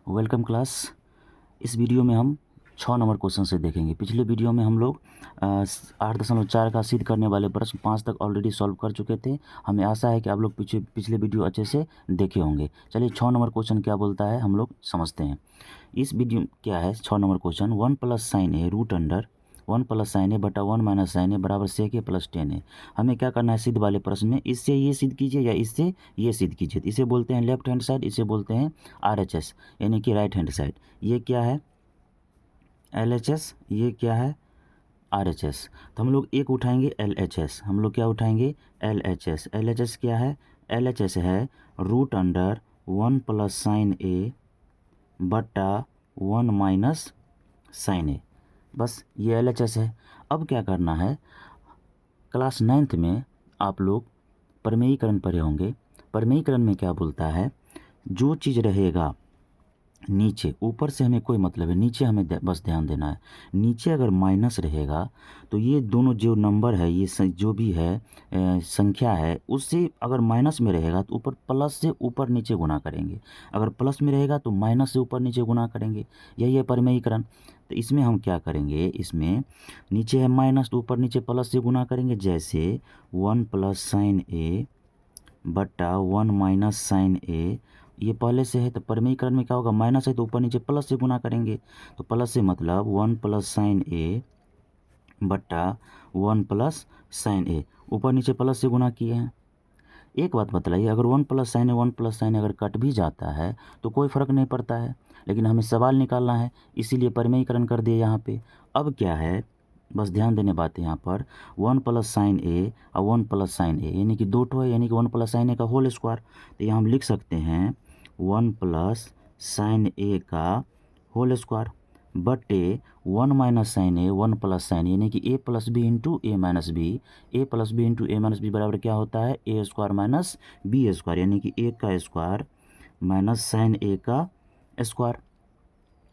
Welcome class. इस video में हम 6 नंबर क्वेश्चन से देखेंगे। पिछले वीडियो में हम लोग 8.4 का सिद्ध करने वाले प्रश्न 5 तक ऑलरेडी सॉल्व कर चुके थे। हमें आशा है कि आप लोग पिछले वीडियो अच्छे से देखे होंगे। चलिए 6 नंबर क्वेश्चन क्या बोलता है हम लोग समझते हैं। इस वीडियो क्या है 6 नंबर क्वेश्चन, 1 प्लस साइन ए रूट अंडर 1 प्लस साइन ए बटा 1 माइनस साइन ए बराबर सेक ए प्लस 10 है। हमें क्या करना है सिद्ध वाले प्रश्न में, इससे ये सिद्ध कीजिए या इससे ये सिद्ध कीजिए। इसे बोलते हैं लेफ्ट हैंड साइड, इसे बोलते हैं RHS यानी कि राइट हैंड साइड। ये क्या है LHS, ये क्या है RHS। तो हम लोग एक उठाएंगे LHS। हम लोग क्या उठाएंगे LHS। LHS क्या है, LHS है रूट अंडर 1 प्लस साइन ए बटा 1 माइनस साइन ए। बस ये LHS है। अब क्या करना है, क्लास 9th में आप लोग प्रमेयीकरण पढ़े होंगे। प्रमेयीकरण में क्या बोलता है, जो चीज़ रहेगा नीचे, ऊपर से हमें कोई मतलब है, नीचे हमें बस ध्यान देना है। नीचे अगर माइनस रहेगा तो ये दोनों जो नंबर है, ये जो भी है संख्या है, उससे अगर माइनस में रहेगा तो ऊपर प्लस से ऊपर नीचे गुना करेंगे, अगर प्लस में रहेगा तो माइनस से ऊपर नीचे गुना करेंगे। यही है प्रमेयीकरण। तो इसमें हम क्या करेंगे, इसमें नीचे है माइनस तो ऊपर नीचे प्लस से गुना करेंगे। जैसे 1 प्लस साइन ए बटा 1 माइनस साइन ए, ये पहले से है तो प्रमेयीकरण में क्या होगा, माइनस है तो ऊपर नीचे प्लस से गुना करेंगे। तो प्लस से मतलब 1 प्लस साइन ए बटा 1 प्लस साइन ए, ऊपर नीचे प्लस से गुना किए हैं। एक बात बतलाइए, अगर 1 प्लस साइन ए 1 प्लस साइन ए अगर कट भी जाता है तो कोई फ़र्क नहीं पड़ता है, लेकिन हमें सवाल निकालना है, इसीलिए प्रमेयीकरण कर दिए यहाँ पे। अब क्या है, बस ध्यान देने बात है यहाँ पर, 1 प्लस साइन ए और 1 प्लस साइन ए यानी कि दो ठो है, यानी कि 1 प्लस साइन ए का होल स्क्वायर। तो यहाँ हम लिख सकते हैं 1 प्लस साइन ए का होल स्क्वायर बटे 1 माइनस साइन ए 1 प्लस साइन यानी कि ए प्लस बी इंटू ए माइनस बी। ए प्लस बी इंटू ए माइनस बी बराबर क्या होता है, ए स्क्वायर माइनस बी स्क्वायर, यानी कि ए का स्क्वायर माइनस साइन ए का स्क्वायर।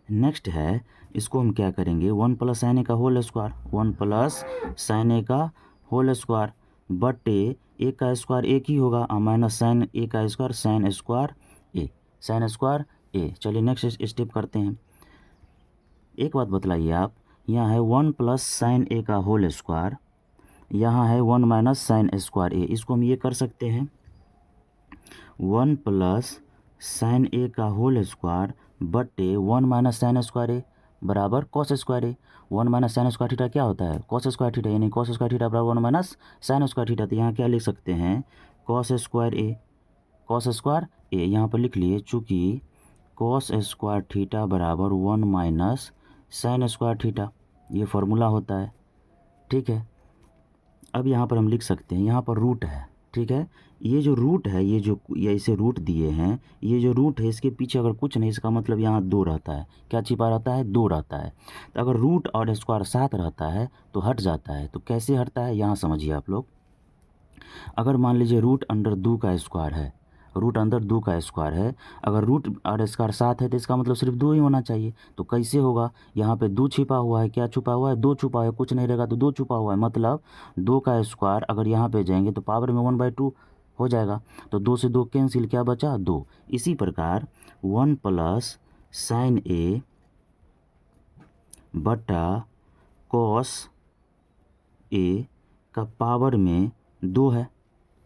नेक्स्ट है, इसको हम क्या करेंगे, 1 प्लस साइन ए का होल स्क्वायर, 1 प्लस साइन ए का होल स्क्वायर बटे ए का स्क्वायर एक ही होगा, माइनस साइन ए का स्क्वायर साइन स्क्वायर ए, साइन स्क्वायर ए। चलिए नेक्स्ट स्टेप करते हैं। एक बात बतलाइए आप, यहाँ है 1 प्लस साइन ए का होल स्क्वायर, यहाँ है 1 माइनस साइन स्क्वायर ए। इसको हम ये कर सकते हैं 1 प्लस साइन ए का होल स्क्वायर बटे 1 माइनस साइन स्क्वायर ए बराबर कॉस स्क्वायर ए। 1 माइनस साइन स्क्वायर थीटा क्या होता है, कॉस स्क्वायर थीटा, यानी कॉस स्क्वायर थीटा बराबर 1 माइनस साइन स्क्वायर थीटा। तो यहाँ क्या लिख सकते हैं, कॉस स्क्वायर ए, कॉस स्क्वायर ए यहाँ पर लिख लिए, चूँकि कॉस स्क्वायर थीटा बराबर 1 माइनस साइन स्क्वायर थीटा, ये फार्मूला होता है। ठीक है, अब यहाँ पर हम लिख सकते हैं, यहाँ पर रूट है। ठीक है, ये जो रूट है, ये इसे रूट दिए हैं, ये जो रूट है इसके पीछे अगर कुछ नहीं, इसका मतलब यहाँ 2 रहता है। क्या छिपा रहता है, 2 रहता है। तो अगर रूट और स्क्वायर साथ रहता है तो हट जाता है। तो कैसे हटता है यहाँ समझिए आप लोग। अगर मान लीजिए रूट अंडर 2 का स्क्वायर है, रूट अंदर 2 का स्क्वायर है, अगर रूट और स्क्वायर साथ है तो इसका मतलब सिर्फ 2 ही होना चाहिए। तो कैसे होगा, यहाँ पे 2 छिपा हुआ है, क्या छुपा हुआ है, 2 छुपा है, कुछ नहीं रहेगा तो 2 छुपा हुआ है, मतलब 2 का स्क्वायर अगर यहाँ पे जाएंगे तो पावर में 1/2 हो जाएगा। तो 2 से 2 कैंसिल, क्या बचा 2। इसी प्रकार 1 प्लस साइन ए बटा कॉस ए का पावर में 2 है,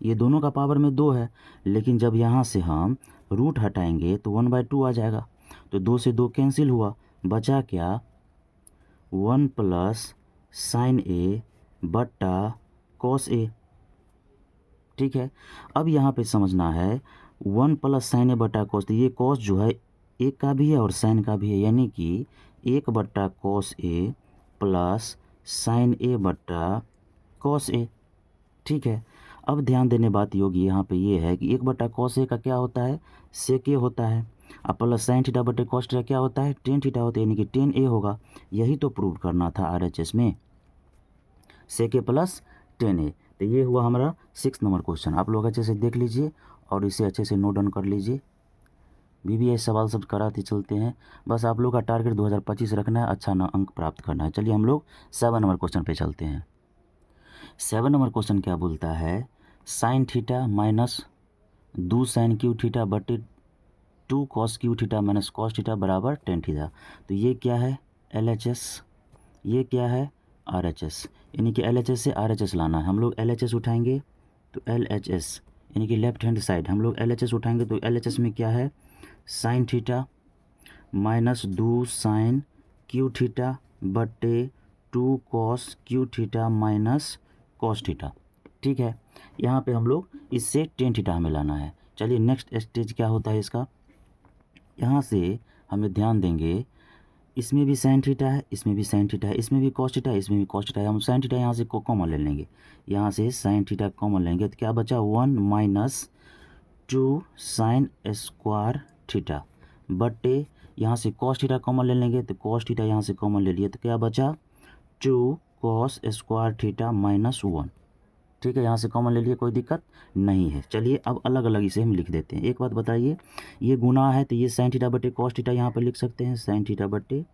ये दोनों का पावर में 2 है, लेकिन जब यहाँ से हम रूट हटाएंगे तो 1/2 आ जाएगा। तो 2 से 2 कैंसिल हुआ, बचा क्या 1 प्लस साइन ए बटा कॉस ए। ठीक है, अब यहाँ पे समझना है 1 प्लस साइन ए बटा कॉस, तो ये कॉस जो है एक का भी है और साइन का भी है, यानी कि 1 बटा कॉस ए प्लस साइन ए बटा कॉस ए। ठीक है, अब ध्यान देने बात योग्य यहाँ पे ये है कि 1 बटा कॉस ए का क्या होता है, सेक ए होता है, अब प्लस साइन थीटा बटे कॉस थीटा क्या होता है, टेन थीटा होता है, यानी कि 10 ए होगा। यही तो प्रूव करना था RHS में, सेक ए प्लस 10 ए। तो ये हुआ हमारा 6 नंबर क्वेश्चन। आप लोग अच्छे से देख लीजिए और इसे अच्छे से नोट डाउन कर लीजिए। VBA सवाल सब कराते चलते हैं, बस आप लोग का टारगेट 2025 रखना है, अच्छा ना अंक प्राप्त करना है। चलिए हम लोग 7 नंबर क्वेश्चन पे चलते हैं। 7 नंबर क्वेश्चन क्या बोलता है, sine theta minus 2 sine cube theta बटे 2 cos cube theta minus cos theta बराबर टेन थीटा। तो ये क्या है LHS, ये क्या है RHS, यानी कि LHS से RHS लाना है। हम लोग LHS उठाएंगे तो LHS यानी कि लेफ्ट हैंड साइड हम लोग LHS उठाएंगे तो LHS में क्या है sine theta minus 2 sine cube theta बटे 2 cos cube theta minus cos theta. ठीक है, यहाँ पे हम लोग इससे टेन थीटा हमें लाना है। चलिए नेक्स्ट स्टेज क्या होता है इसका, यहाँ से हमें ध्यान देंगे इसमें भी साइन थीटा है, इसमें भी साइन थीटा है, इसमें भी कॉस थीटा है, इसमें भी कॉस थीटा है। हम साइन थीटा यहाँ से कॉमन ले लेंगे, यहाँ से साइन थीटा कॉमन लेंगे तो क्या बचा 1 माइनस 2 साइन स्क्वायर थीटा बटे यहाँ से कॉस थीटा कॉमन ले लेंगे तो कॉस थीटा यहाँ से कॉमन ले लिए तो क्या बचा 2 कॉस स्क्वायर थीटा माइनस 1। ठीक है, यहाँ से कॉमन ले लिए, कोई दिक्कत नहीं है। चलिए अब अलग अलग इसे हम लिख देते हैं। एक बात बताइए, ये गुना है तो ये साइन थीटा बटे कॉस थीटा यहाँ पर लिख सकते हैं, साइन थीटा बटे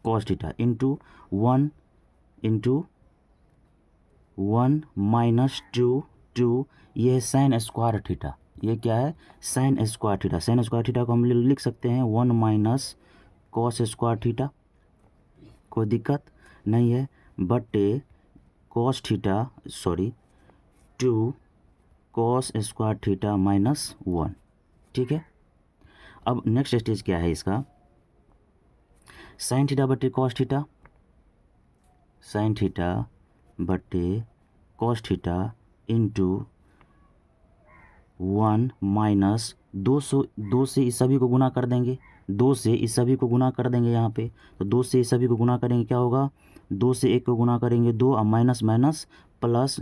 कॉस थीटा इंटू 1 माइनस 2 ये है साइन स्क्वायर थीटा, ये क्या है sign square theta. Sign square theta को हम लिख सकते हैं 1 माइनस कॉस स्क्वायर थीटा, कोई दिक्कत नहीं है, बटे cos theta 2 cos square theta minus 1। ठीक है, अब नेक्स्ट स्टेज क्या है इसका, साइन थीटा बटे कॉस थीटा, साइन थीटा बटे कॉस थीटा इंटू 1 माइनस 2 से इस सभी को गुना कर देंगे, 2 से इस सभी को गुना कर देंगे यहाँ पे, तो 2 से इस सभी को गुना करेंगे क्या होगा 2 से 1 को गुना करेंगे 2 और minus minus plus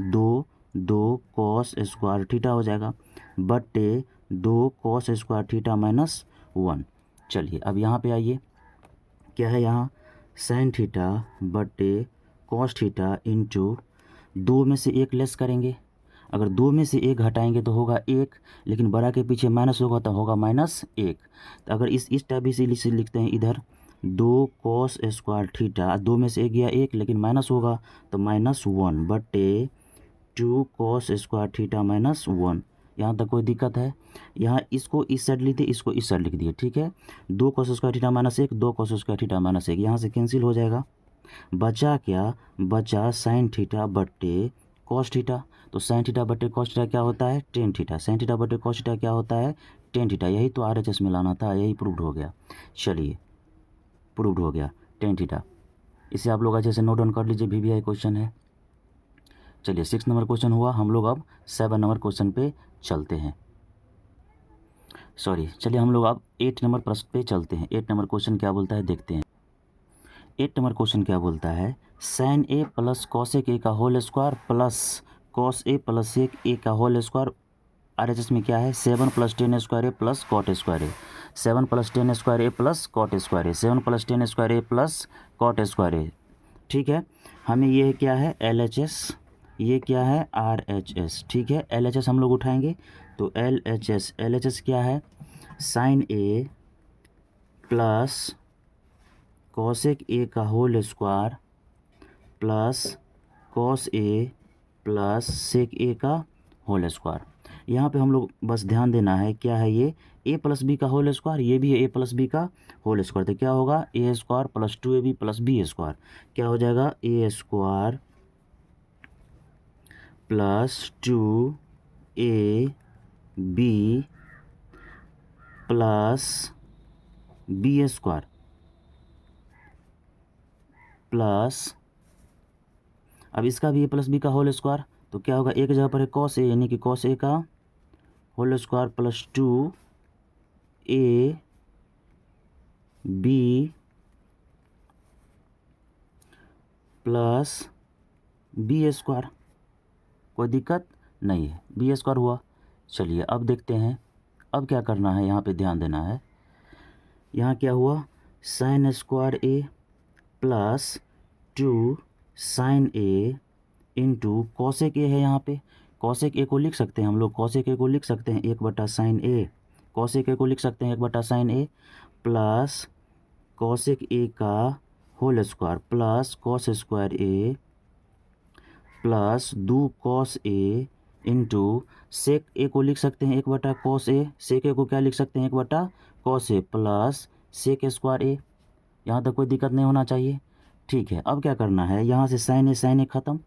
2 cos square theta हो जाएगा बटे 2 कॉस स्क्वायर थीटा माइनस 1। चलिए अब यहाँ पे आइए, क्या है यहाँ साइन थीटा बटे कॉस थीटा इंटू 2 में से 1 लेस करेंगे, अगर 2 में से 1 घटाएंगे तो होगा 1, लेकिन बड़ा के पीछे माइनस होगा तो होगा -1। तो अगर इस टाइप से लिखते हैं इधर 2 कॉस स्क्वायर थीटा, 2 में से 1 गया 1 लेकिन माइनस होगा तो -1 बटे 2 कॉस स्क्वायर थीटा माइनस 1। यहाँ तक कोई दिक्कत है, यहाँ इसको इस साइड लिख दिए, इसको इस साइड लिख दिए। ठीक है, 2 cos square theta minus 1, 2 cos square theta minus 1 यहाँ से कैंसिल हो जाएगा, बचा क्या बचा साइन थीटा बटे कॉस थीटा। तो साइन थीटा बटे कॉस थीटा क्या होता है टेन थीटा, साइन थीटा बटे कॉस थीटा क्या होता है टेन थीटा। यही तो RHS में लाना था, यही प्रूव्ड हो गया। चलिए प्रूव्ड हो गया टेन थीटा, इसे आप लोग अच्छे से नोट डाउन कर लीजिए, VVI क्वेश्चन है। चलिए 6 नंबर क्वेश्चन हुआ, हम लोग अब 7 नंबर क्वेश्चन पे चलते हैं। चलिए हम लोग अब 8 नंबर प्रश्न पे चलते हैं। 8 नंबर क्वेश्चन क्या बोलता है देखते हैं। 8 नंबर क्वेश्चन क्या बोलता है, sine A plus cosec A का whole square plus cos A plus sec A का होल स्क्वायर। RHS में क्या है 7 + 10 square A plus cot square A, 7 + 10 square A plus cot square A, 7 + 10 square A plus cot square ए। ठीक है, हमें ये क्या है LHS, ये क्या है RHS। ठीक है, LHS हम लोग उठाएंगे तो LHS क्या है sine A plus cosec A का whole square plus cos A plus sec A का होल स्क्वायर। यहाँ पे हम लोग बस ध्यान देना है क्या है ये a + b का होल स्क्वायर, ये भी है a + b का होल स्क्वायर। तो क्या होगा a² + 2ab + b², क्या हो जाएगा a² + 2ab + b² प्लस, अब इसका भी a + b का होल स्क्वायर, तो क्या होगा एक जगह पर है कॉस ए यानी कि कॉस ए का whole square plus 2ab plus b², कोई दिक्कत नहीं है, b² हुआ। चलिए अब देखते हैं, अब क्या करना है, यहाँ पे ध्यान देना है। यहाँ क्या हुआ sine square A plus 2 sine A into cosec A है, यहाँ पे कॉसेक ए को लिख सकते हैं हम लोग, कॉसेक ए को लिख सकते हैं 1/sin ए, कॉसेक ए को लिख सकते हैं 1/sin A plus cosec A का whole square plus cos square A plus 2 cos A into sec A को लिख सकते हैं 1/cos ए, सेक ए को क्या लिख सकते हैं 1/cos ए प्लस सेक स्क्वायर ए। यहाँ तक कोई दिक्कत नहीं होना चाहिए। ठीक है, अब क्या करना है, यहाँ से साइन ए ख़त्म,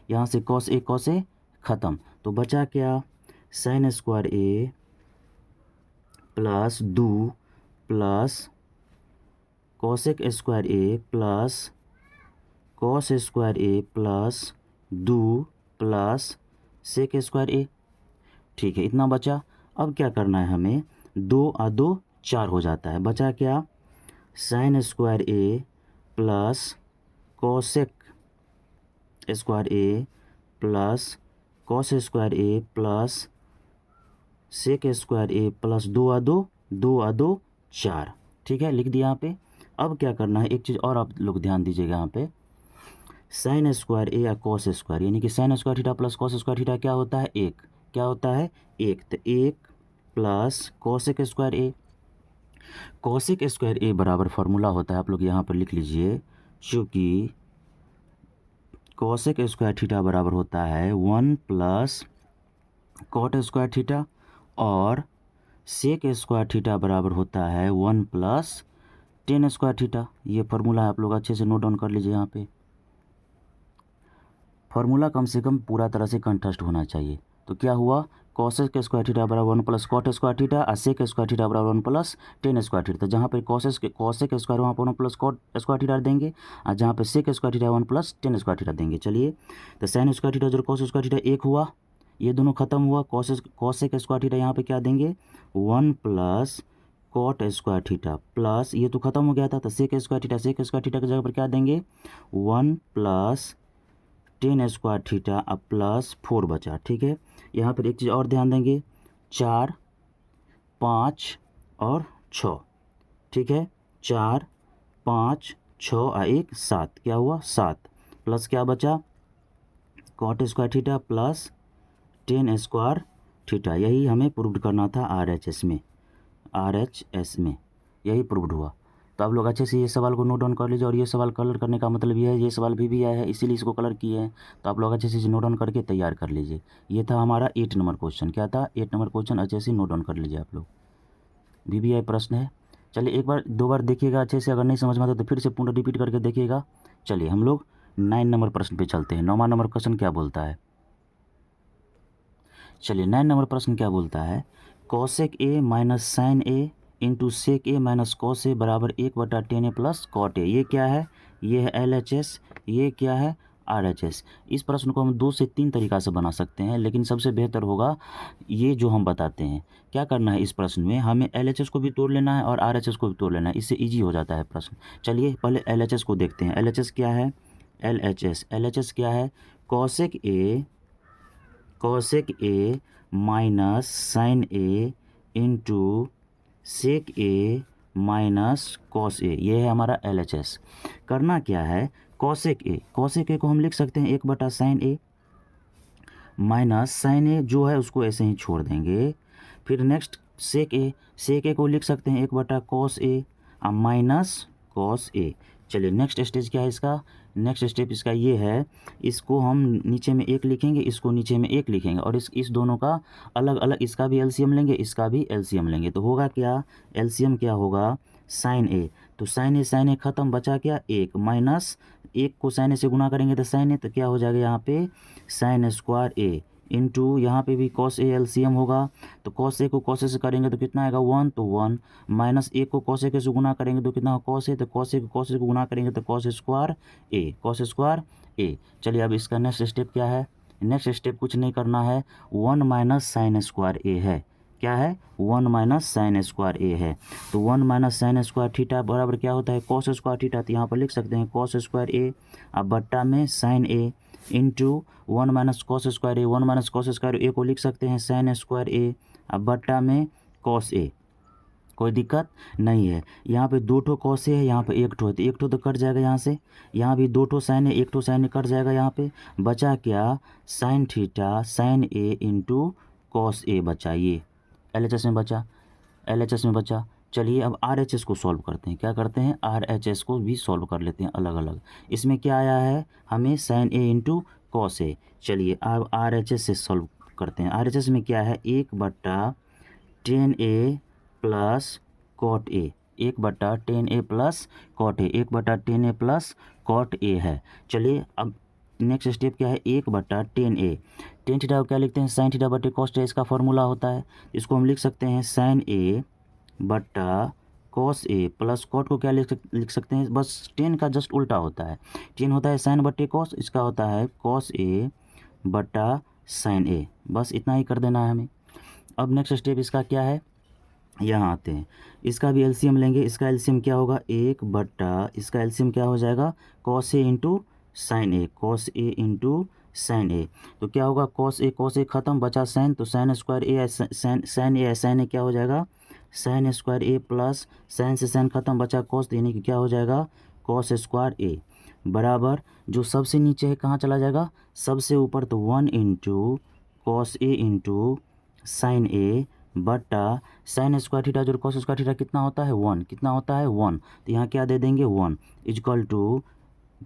यहाँ से कॉस ए ख़त्म, तो बचा क्या, sign square A plus 2 plus cosec square A plus cos square A plus 2 plus sec square ए। ठीक है, इतना बचा। अब क्या करना है हमें, 2 और 2 4 हो जाता है, बचा क्या, sign square A plus cosec square A plus cos square A plus sec square A plus 2 और 2 4। ठीक है, लिख दिया यहाँ पे। अब क्या करना है, एक चीज़ और आप लोग ध्यान दीजिएगा यहाँ पे, साइन स्क्वायर ए या कॉस स्क्वायर, यानी कि sign square theta plus cos square theta क्या होता है, एक, क्या होता है एक, तो 1 प्लस कॉसेक स्क्वायर ए। कॉसेक स्क्वायर ए बराबर फार्मूला होता है, आप लोग यहाँ पर लिख लीजिए, चूँकि कॉसेक स्क्वायर थीटा बराबर होता है 1 प्लस कॉट स्क्वायर थीटा, और सेक स्क्वायर थीटा बराबर होता है 1 प्लस टेन स्क्वायर थीटा। ये फार्मूला आप लोग अच्छे से नोट डाउन कर लीजिए। यहाँ पे फार्मूला कम से कम पूरा तरह से कंठस्थ होना चाहिए। तो क्या हुआ, कॉसेक स्क्वायर थीटा बराबर 1 प्लस कॉट स्क्वायर थीटा और सेक स्क्वायर थीटा बराबर 1 प्लस टेन स्क्वायर थीटा। तो जहाँ पे कॉसेक स्क्वायर वहाँ पर 1 प्लस कॉट स्क्वायर थीटा देंगे, और जहाँ पे sec square theta 1 plus tan square theta देंगे। चलिए, तो साइन स्क्वायर थीटा जो कॉस स्क्वायर थीटा 1 हुआ, ये दोनों खत्म हुआ, कॉसेक स्क्वायर थीटा यहाँ पे क्या देंगे 1 plus cot square theta plus, ये तो खत्म हो गया था, तो सेक स्क्वायर थीटा की जगह पर क्या देंगे 1 प्लस टेन स्क्वायर थीटा अब प्लस 4 बचा। ठीक है, यहाँ पर एक चीज़ और ध्यान देंगे, 4 5 और 6। ठीक है, 4 5 6 और 1 7, क्या हुआ 7, प्लस क्या बचा cot square theta plus tan square theta. यही हमें प्रूव करना था RHS में, यही प्रूव हुआ। तो आप लोग अच्छे से ये सवाल को नोट डाउन कर लीजिए, और ये सवाल कलर करने का मतलब ये है, ये सवाल भी आया है इसीलिए इसको कलर किए हैं। तो आप लोग अच्छे से नोट डाउन करके तैयार कर लीजिए। ये था हमारा 8 नंबर क्वेश्चन। क्या था, 8 नंबर क्वेश्चन, अच्छे से नोट डाउन कर लीजिए आप लोग, VBI प्रश्न है। चलिए, एक बार 2 बार देखिएगा अच्छे से, अगर नहीं समझ में आता तो फिर से पूर्ण रिपीट करके देखिएगा। चलिए हम लोग 9 नंबर प्रश्न पे चलते हैं। 9वां नंबर क्वेश्चन क्या बोलता है, चलिए 9 नंबर प्रश्न क्या बोलता है, cosec A minus sine A into sec A minus cos A बराबर 1/10 ए प्लस कॉट ए। ये क्या है, ये है LHS, ये क्या है RHS। इस प्रश्न को हम 2 से 3 तरीक़ा से बना सकते हैं, लेकिन सबसे बेहतर होगा ये जो हम बताते हैं। क्या करना है, इस प्रश्न में हमें LHS को भी तोड़ लेना है और RHS को भी तोड़ लेना है, इससे ईजी हो जाता है प्रश्न। चलिए पहले LHS को देखते हैं। LHS क्या है, LHS क्या है, cosec A minus sine A into sec A minus cos A, ये है हमारा LHS। करना क्या है, कॉसेक ए को हम लिख सकते हैं 1/sin ए माइनस साइन ए, जो है उसको ऐसे ही छोड़ देंगे। फिर नेक्स्ट सेक ए को लिख सकते हैं 1/cos ए माइनस कॉस ए। चलिए नेक्स्ट स्टेज क्या है इसका, नेक्स्ट स्टेप इसका ये है, इसको हम नीचे में 1 लिखेंगे, इसको नीचे में 1 लिखेंगे, और इस दोनों का अलग अलग, इसका भी LCM लेंगे, इसका भी LCM लेंगे। तो होगा क्या, LCM क्या होगा साइन ए, तो साइन ए ख़त्म, बचा क्या 1 माइनस 1 को साइन ए से गुना करेंगे तो साइन ए, तो क्या हो जाएगा यहाँ पे साइन स्क्वायर ए इंटू यहाँ पे भी कॉस ए LCM होगा, तो कॉस ए को कॉस ए से करेंगे तो कितना आएगा 1, तो 1 माइनस 1 को कॉस ए के से गुना करेंगे तो कितना कॉस ए, तो कॉस ए को गुना करेंगे तो कॉस स्क्वायर ए। चलिए अब इसका नेक्स्ट स्टेप क्या है, नेक्स्ट स्टेप कुछ नहीं करना है, 1 माइनस साइन स्क्वायर ए है, क्या है 1 माइनस साइन स्क्वायर ए है। तो 1 माइनस साइन स्क्वायर थीटा बराबर क्या होता है कॉस स्क्वायर थीटा, तो यहाँ पर लिख सकते हैं कॉस स्क्वायर ए अब बट्टा में sign A into 1 minus cos square A, 1 minus cos square ए को लिख सकते हैं साइन स्क्वायर ए अब बट्टा में कॉस ए। कोई दिक्कत नहीं है, यहाँ पे 2 ठो कॉस ए है, यहाँ पे 1 ठो है, तो 1 ठो तो कट जाएगा यहाँ से, यहाँ भी 2 ठो साइन है, 1 ठो साइन कट जाएगा यहाँ पे, बचा क्या sine theta sine A into cos A बचा, ये LHS में बचा। चलिए अब RHS को सॉल्व करते हैं। क्या करते हैं, RHS को भी सॉल्व कर लेते हैं अलग अलग। इसमें क्या आया है हमें sign A into cos A. चलिए अब RHS से सॉल्व करते हैं। RHS में क्या है, 1/10A plus cot A, 1/10A plus cot A, 1/10A plus cot A है। चलिए अब नेक्स्ट स्टेप क्या है, 1/10A। टेन थीटा को क्या लिखते हैं, साइन थीटा बटे कॉस थीटा, इसका फॉर्मूला होता है। इसको हम लिख सकते हैं साइन ए बट्टा कॉस ए प्लस कॉट को क्या लिख सकते हैं, बस टेन का जस्ट उल्टा होता है। टेन होता है साइन बटे कॉस, इसका होता है कॉस ए बट्टा साइन ए, बस इतना ही कर देना है हमें। अब नेक्स्ट स्टेप इसका क्या है, यहाँ आते हैं, इसका भी एलसीएम लेंगे। इसका एलसीएम क्या होगा, 1/, इसका एलसीएम क्या हो जाएगा, cos A into sine A, cos A into sine ए। तो क्या होगा, कॉस ए खत्म, बचा साइन, तो साइन स्क्वायर ए, साइन ए क्या हो जाएगा, sign square A plus sign से साइन खत्म, बचा कॉस, तो यानी कि क्या हो जाएगा, कॉस स्क्वायर ए बराबर जो सबसे नीचे है कहाँ चला जाएगा, सबसे ऊपर, तो 1 into cos A into sine ए बटा साइन स्क्वायर थीटा जो कॉस स्क्वायर थीटा कितना होता है, 1, कितना होता है 1, तो यहाँ क्या दे देंगे 1 इजक्वल टू,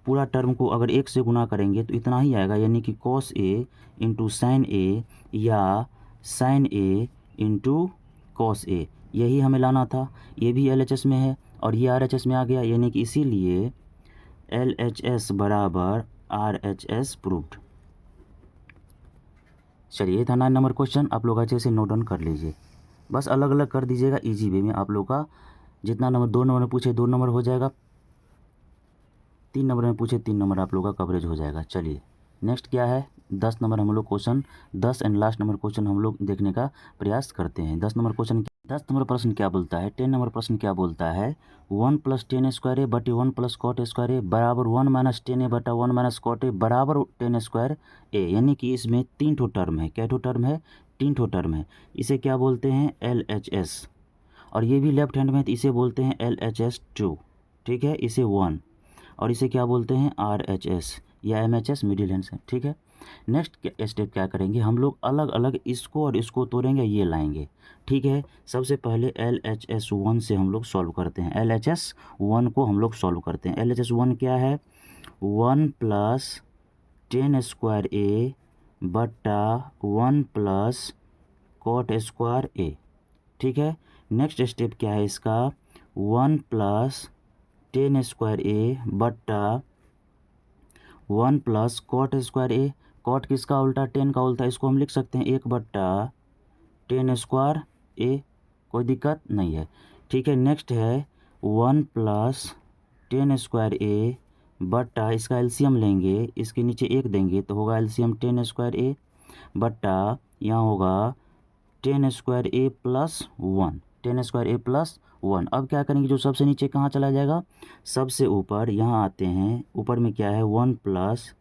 पूरा टर्म को अगर 1 से गुना करेंगे तो इतना ही आएगा, यानी कि कॉस ए इंटू साइन ए या sign A into cos A, यही हमें लाना था। ये भी LHS में है और ये RHS में आ गया, यानी कि इसीलिए LHS बराबर RHS प्रूव्ड। चलिए, था 9 नंबर क्वेश्चन, आप लोग अच्छे से नोट डाउन कर लीजिए, बस अलग अलग कर दीजिएगा इजी वे में। आप लोग का जितना नंबर 2 नंबर में पूछे 2 नंबर हो जाएगा, 3 नंबर में पूछे 3 नंबर आप लोग का कवरेज हो जाएगा। चलिए नेक्स्ट क्या है, 10 नंबर हम लोग question, 10 and last number question हम लोग देखने का प्रयास करते हैं। 10 नंबर क्वेश्चन, 10 नंबर प्रश्न क्या बोलता है, 10 नंबर प्रश्न क्या बोलता है, 1 + 10 स्क्वायर ए बटे 1 + कॉट स्क्वायर ए बराबर 1 - 10A बटा 1 - कॉट ए बराबर 10 स्क्वायर ए, यानी कि इसमें 3 ठो टर्म है। क्या ठो टर्म है, 3 ठो टर्म है। इसे क्या बोलते हैं, LHS, और ये भी लेफ्ट हैंड में, तो इसे बोलते हैं LHS2, ठीक है, इसे 1, और इसे क्या बोलते हैं RHS या MHS मिडिल हैंड से, ठीक है। नेक्स्ट स्टेप क्या करेंगे, हम लोग अलग अलग इसको और इसको तोड़ेंगे, ये लाएंगे, ठीक है। सबसे पहले LHS1 से हम लोग सॉल्व करते हैं, LHS1 को हम लोग सॉल्व करते हैं। LHS1 क्या है, 1 + 10 स्क्वायर ए बट्टा 1 + कॉट स्क्वायर ए, ठीक है। नेक्स्ट स्टेप क्या है इसका, 1 + 10 स्क्वायर ए बट्टा 1 + कॉट स्क्वायर ए, कॉट किसका उल्टा, 10 का उल्टा, इसको हम लिख सकते हैं 1/10 स्क्वायर ए, कोई दिक्कत नहीं है, ठीक है। नेक्स्ट है 1 + 10 स्क्वायर ए बट्टा, इसका एलसीएम लेंगे, इसके नीचे 1 देंगे तो होगा एलसीएम 10 स्क्वायर ए बट्टा, यहाँ होगा 10 square A plus 1, 10 square A plus 1। अब क्या करेंगे, जो सबसे नीचे कहाँ चला जाएगा, सबसे ऊपर, यहाँ आते हैं, ऊपर में क्या है, 1 +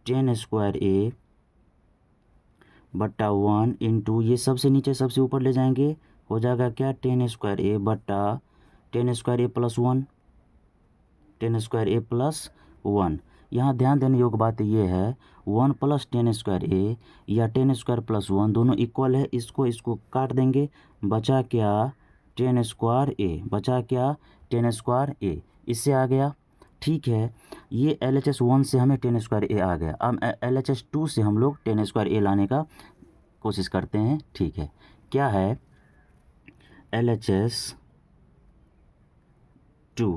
10 स्क्वायर ए बट्टा 1 इंटू, ये सबसे नीचे सबसे ऊपर ले जाएंगे, हो जाएगा क्या, 10 स्क्वायर ए बट्टा 10 square A plus 1, 10 square A plus 1। यहाँ ध्यान देने योग्य बात ये है, 1 + 10 स्क्वायर ए या 10 स्क्वायर प्लस 1 दोनों इक्वल है, इसको काट देंगे, बचा क्या, 10 स्क्वायर ए, बचा क्या, 10 स्क्वायर ए, इससे आ गया, ठीक है। ये LHS1 से हमें 10 स्क्वायर ए आ गया। अब LHS2 से हम लोग 10 स्क्वायर ए लाने का कोशिश करते हैं, ठीक है। क्या है, LHS2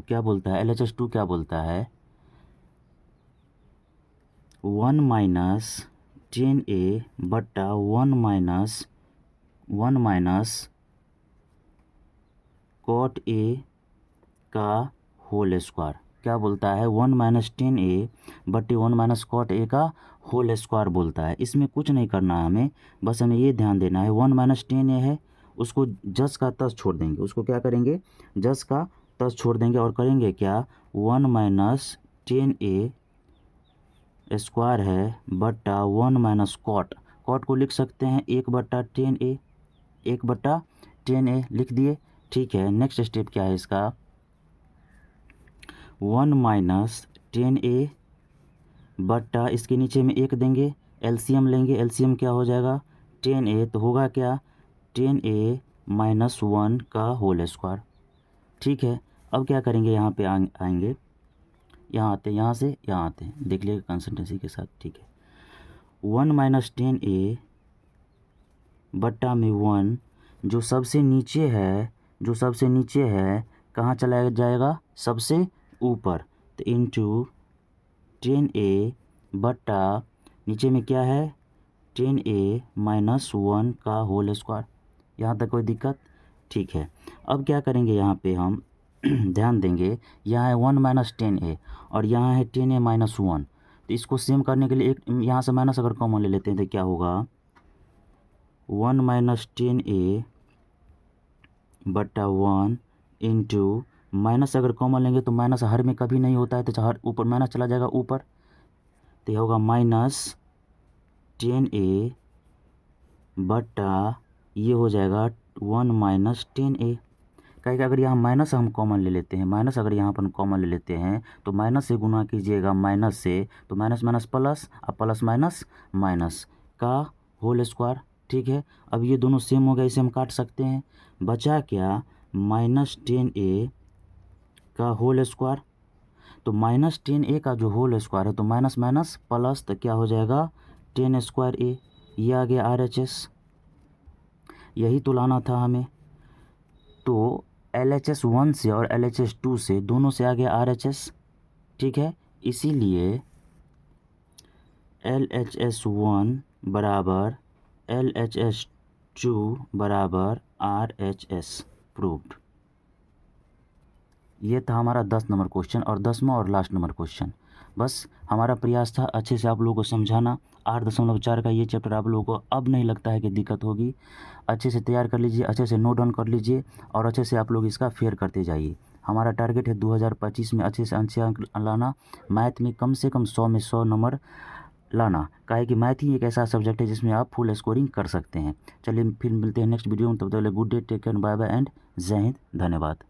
क्या बोलता है, LHS2 क्या बोलता है, 1 - 10A बट्टा 1 - कॉट ए का होल स्क्वायर, क्या बोलता है, 1 - 10A बट्टे 1 - कॉट ए का होल स्क्वायर बोलता है। इसमें कुछ नहीं करना है हमें, बस हमें ये ध्यान देना है, 1 - 10A है, उसको जस का तस छोड़ देंगे, उसको क्या करेंगे, जस का तस छोड़ देंगे और करेंगे क्या, 1 - 10A स्क्वायर है बट्टा 1 - कॉट को लिख सकते हैं 1/10A, 1/10A लिख दिए, ठीक है। नेक्स्ट स्टेप क्या है इसका, 1 - 10A बट्टा, इसके नीचे में 1 देंगे, एलसीएम लेंगे, एलसीएम क्या हो जाएगा, 10A, तो होगा क्या, 10A - 1 का होल स्क्वायर, ठीक है। अब क्या करेंगे, यहाँ पे आएंगे, यहाँ आते हैं, यहाँ से यहाँ आते हैं, देख लीजिए कंसिस्टेंसी के साथ, ठीक है। 1 - 10A बट्टा में 1 जो सबसे नीचे है कहाँ चला जाएगा, सबसे ऊपर। तो इंटू 10a बट्टा नीचे में क्या है 10a माइनस 1 का होल स्क्वायर। यहाँ तक कोई दिक्कत? ठीक है। अब क्या करेंगे यहाँ पे हम ध्यान देंगे, यहाँ है 1 माइनस 10a और यहाँ है 10a माइनस 1। तो इसको सेम करने के लिए एक यहाँ से माइनस अगर कॉमन ले लेते हैं तो क्या होगा 1 माइनस 10a बट्टा 1 इंटू माइनस अगर कॉमन लेंगे तो माइनस हर में कभी नहीं होता है, तो हर ऊपर माइनस चला जाएगा ऊपर, तो यह होगा माइनस 10a बट्टा ये हो जाएगा 1 माइनस 10a। कहेगा अगर यहाँ माइनस हम कॉमन ले लेते हैं, माइनस अगर यहाँ पर कॉमन ले लेते हैं तो माइनस से गुना कीजिएगा माइनस से, तो माइनस माइनस प्लस, अब प्लस माइनस माइनस का होल स्क्वायर। ठीक है, अब ये दोनों सेम हो गए, इसे हम काट सकते हैं। बचा क्या माइनस 10a का होल स्क्वायर। तो माइनस 10a का जो होल स्क्वायर है तो माइनस माइनस प्लस, तो क्या हो जाएगा 10 स्क्वायर a। ये आ गया RHS, यही तो लाना था हमें। तो LHS 1 से और LHS 2 से दोनों से आ गया RHS। ठीक है, इसीलिए LHS 1 बराबर LHS 2 बराबर RHS प्रूव्ड। ये था हमारा 10 नंबर क्वेश्चन और 10वां और लास्ट नंबर क्वेश्चन। बस हमारा प्रयास था अच्छे से आप लोगों को समझाना। 8.4 का ये चैप्टर आप लोगों को अब नहीं लगता है कि दिक्कत होगी। अच्छे से तैयार कर लीजिए, अच्छे से नोट डाउन कर लीजिए और अच्छे से आप लोग इसका फेयर करते जाइए। हमारा टारगेट है 2025 में अच्छे से अच्छे अंक लाना, मैथ में कम से कम 100 में 100 नंबर लाना। काहे कि मैथ ही एक ऐसा सब्जेक्ट है जिसमें आप फुल स्कोरिंग कर सकते हैं। चलिए फिर मिलते हैं नेक्स्ट वीडियो में, तब तक के लिए good day, take care, bye bye and जय हिंद, धन्यवाद।